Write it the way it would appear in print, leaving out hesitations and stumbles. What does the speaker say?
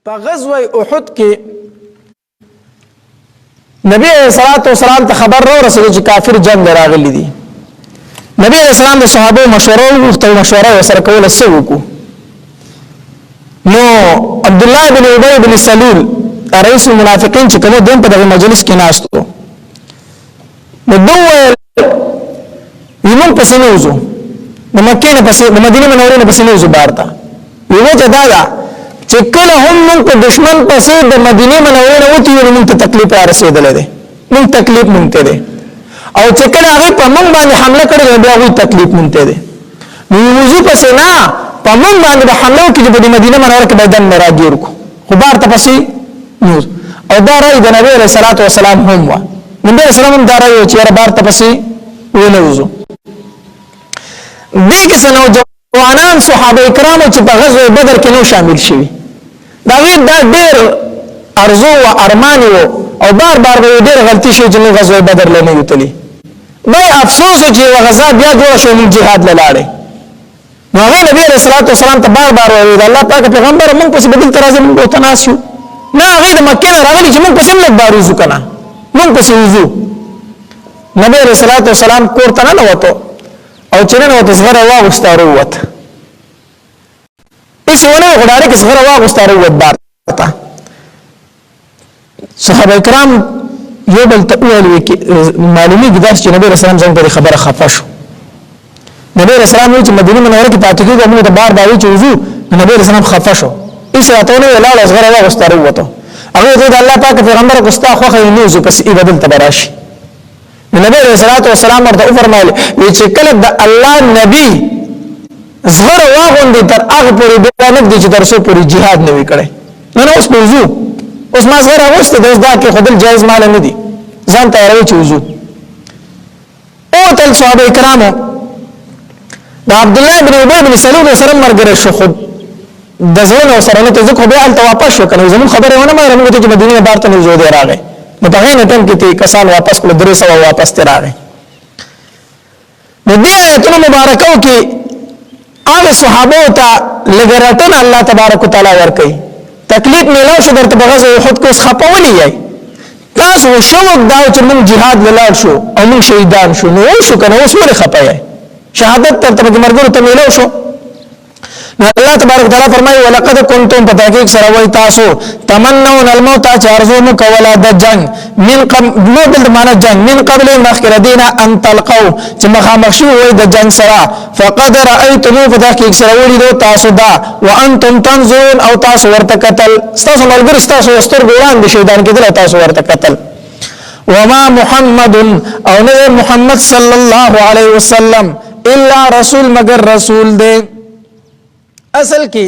په غزوه احد کې نبی علیہ الصلوۃ والسلام ته خبر را رسېږي چې کافر جنگ راغلي دي. نبی علیہ السلام د صحابه مشوره وغوښته، مشوره وسره کوله څه وکړو. نو عبد الله بن ابي بن سلول رئیس المنافقین چې کوم دین په دغه مجلس کې ناستو، نو دوه یمن پسې نه وځو، د مکې نه پسې د مدینه منورې نه پسې نه وځو بارته. یو ته دا چې کله هم موږ په دشمن پسې د مدینه منورې نه وتی ورو موږ ته تکلیف رسیدلې ده، موږ تکلیف مونږ ته ده، او چې کله هغه په موږ باندې حمله کړې بیا هغه تکلیف مونږ ته ده. نو وځو پسې نه په موږ باندې به حمله وکړي په مدینه منوره کې بدن راګیر کو خو بار ته پسې نو او دا راي د نبی عليه الصلاه والسلام هم و نبی عليه السلام دا راي چې بار ته پسې ونه وځو. دې کې څنګه جوانان صحابه کرامو چې په غزوه بدر کې نو شامل شوي دا ډېر ارزو او ارمان او بار بار به ډېر غلطي شي چې غزوه بدر لنه یوتلی. دا افسوس چې غزا بیا جوړ شو موږ jihad لاله. نو هغه نبی عليه الصلاه والسلام ته بار بار وایي الله پاک پیغمبر موږ په بدل ترازه موږ تناس شو نه هغه د مکه راغلي چې موږ په سم بارو کنه موږ په وضو. نبی عليه الصلاه والسلام کور ته نه وته او چې نه وته زغره واغستاره وته هیڅ ونه غوډاره کې زغره واغستاره وته بار ته. صحابه کرام یو بل ته ویل کې معلومي ګدار چې نبی رسول الله څنګه خبره خفه شو. نبی رسول الله چې مدینه منوره کې پاتې کېږي موږ ته بار باوي چې وضو نبی رسول الله خفه شو هیڅ راتونه ولاړ زغره واغستاره وته هغه ته الله پاک پیغمبر کوستا خو خې نه زو پس ای بدل تبراشي. نبی رسول الله والسلام ورته فرمایله چې کله د الله نبی زغره واغوندي تر هغه پورې بیان دي چې درسو پورې jihad نه وکړي نه اوس وضو اوس ما زغره واست د دا کې خدل جایز مال نه دي ځان ته راوي چې وضو او تل صحابه کرامو د عبد الله بن ابي بن سلول سره مرګره شو خود د زونه سره نه ته ځکه بیا ال واپس شو کنه زمون خبره ونه مې رمغه چې مدینه بار ته نه زو دی راغی نو په هغه ټیم کې ته کسان واپس کړ درې سو واپس ته راغی. نو دې آیتونو مبارکاو کې هغه صحابه ته لګراتن الله تبارک وتعالى ور کوي تکلیف ملو شو درته بغز خود کو خپولې یې تاسو شوق دا چې موږ jihad لاله شو او موږ شهیدان شو نو شو کنه اوس ولې خپایې شهادت تر مرګ ته ملو شو. الله تبارک وتعالى فرمایي ولقد كنتم بتحقيق سره وای تاسو تمنون الموت ارزو مکولا د جنگ من قبل معنا جنگ من قبل مخکره دینه ان تلقوا چې مخامخ شو وای د جنگ سره فقد رايتم بتحقيق سره ولیدو تاسو دا وانتم تنظرون او تاسو ورته قتل تاسو ملګری تاسو واستر ګوران دي شیطان کې دل تاسو ورته قتل. وما محمد او نه محمد صلی الله علیه وسلم الا رسول مگر رسول دے. اصل کې